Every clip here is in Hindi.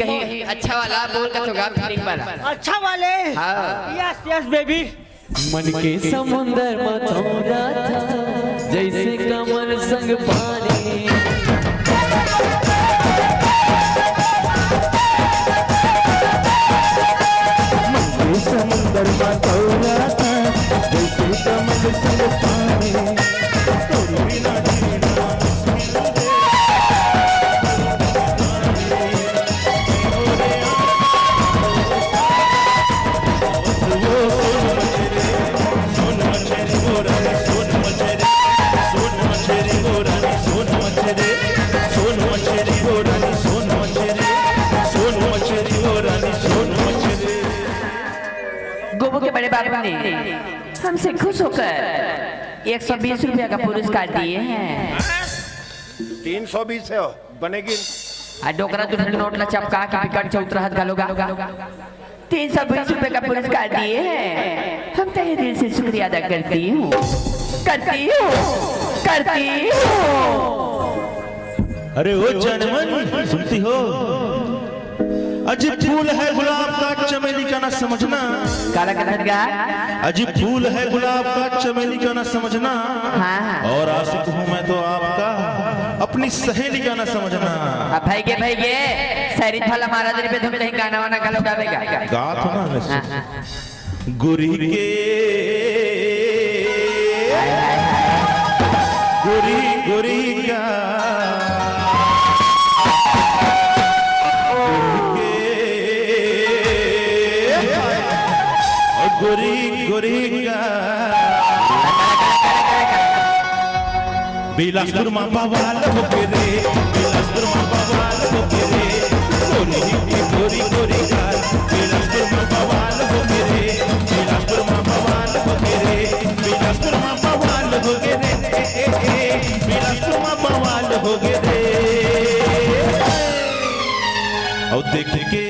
कहीं अच्छा वाला बोल का तो गा फीलिंग वाला अच्छा वाले। हाँ। Yes yes baby. मन के समुंदर मथौरा था जैसे कमल संग पानी। मन के समुंदर मथौरा था जैसे कमल संग पानी। तोरी बिना जीना गोबू के बड़े बाबू ने हमसे खुश होकर 120 रुपया का पुरस्कार दिए हैं। 320 है बनेगी। डोकरा तुझे नोट ला चपका के बिकट चौतरा हाथ गालोगा 320 रुपए का पुरस्कार दिए हैं। हम तहे दिल से शुक्रिया अदा करती हूँ करती हूँ। अरे ओ जनमन सुनती हो? अजीब फूल है गुलाब का चमेली का ना समझना। काला का अजीब फूल है गुलाब का चमेली का ना समझना। हाँ। और आशिक हूँ मैं तो आपका अपनी सहेली का ना समझना। भाई के सैरित वाला मारा दरी पे तुम कहीं गाना वाना गालो गावेगा गा तो ना गुरी के गुरी का गोरी का बिलासपुर माँ बवाल हो के रे, बिलासपुर माँ बवाल हो के रे, गोरी का बिलासपुर माँ बवाल हो के रे, बिलासपुर माँ बवाल हो के रे, बिलासपुर माँ बवाल हो के रे, बिलासपुर माँ बवाल हो के रे। और देख के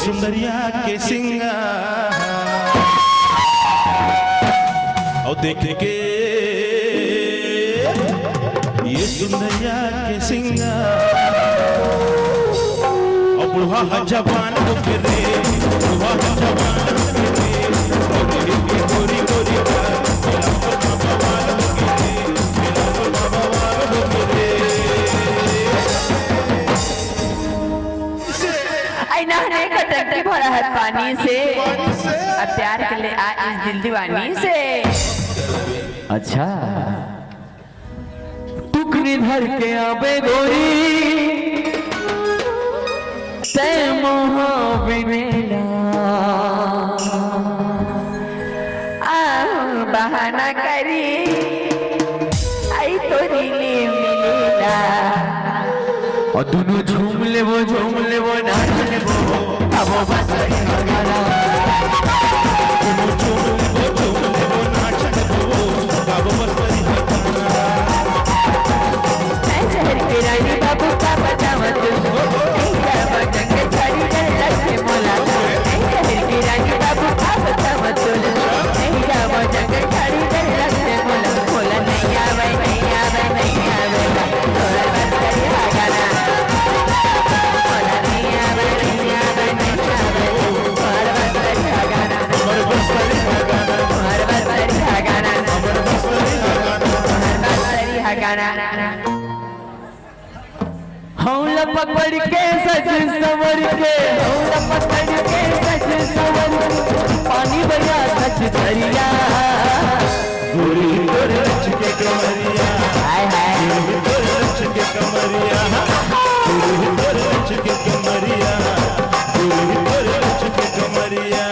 सुंदरिया के सिंगार और देख के ये सुंदरिया के सिंगार और बुढ़वा जवान हो के रे, बुढ़वा जवान हो के रे, गोरी का बिलासपुर माँ बवाल हो के रे, बिलासपुर माँ बवाल हो के रे। नहने का टंकी भरा है पानी से अब प्यार के लिए आ इस दिल दीवानी से। अच्छा टुकड़ी भर के आबे गोरी ते मोहबिनेला बहाना करी आई तो रीले मिलेला और दोनों झूम ले वो नाच ले वो अब वो बस गाना दोनों झूम ले वो नाच ले वो अब वो बस शहर के रानी बाबू का पता मत जंग छड़ी लगे मोला शहर के रानी बाबू का पता मत जंग छड़ी लगे मोला नहीं आवे थोड़ा बस करिए गाना हौला पकड़ के सज सवर के हौला पकड़ के सज सवर पानी भैया सच दरिया गोरी गोरे रच के कमरिया हाय गोरी गोरे रच के कमरिया गोरी गोरे रच के कमरिया गोरी गोरे रच के कमरिया।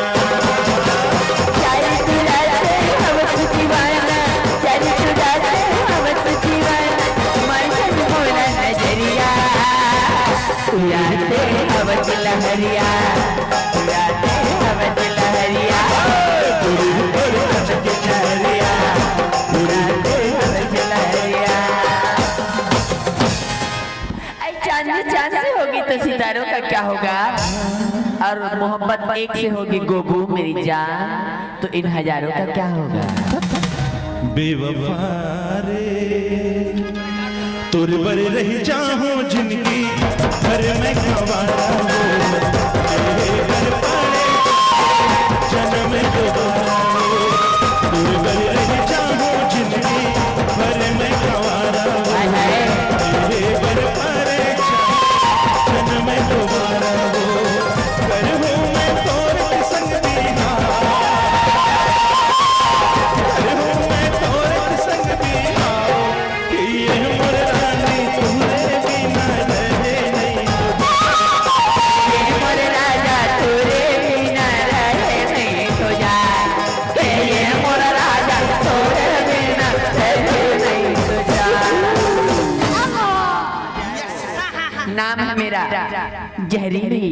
लहरिया चांद से होगी तो सितारों का क्या होगा और मोहब्बत एक से होगी गोबू मेरी जान तो इन हजारों का क्या होगा। बेवफा रे तुर बर रह जाऊं जिनकी घर में गवारा हो तेरे घर पड़े जन्म दोबारा हो तुर बर रह जाऊं जिनकी घर में गवारा हो तेरे घर पड़े जन्म दोबारा हो कर हूँ मैं तोर के संग बिहार कर हूँ मैं तोर के संग बिहार कि ये मोर रानी तुम्हारे बिना रहे नहीं ये मोर राजा तोरे बिना रहे नहीं तो जाए ये मोर राजा तोरे बिना रहे नहीं तो जाए। नाम है मेरा जहरीली।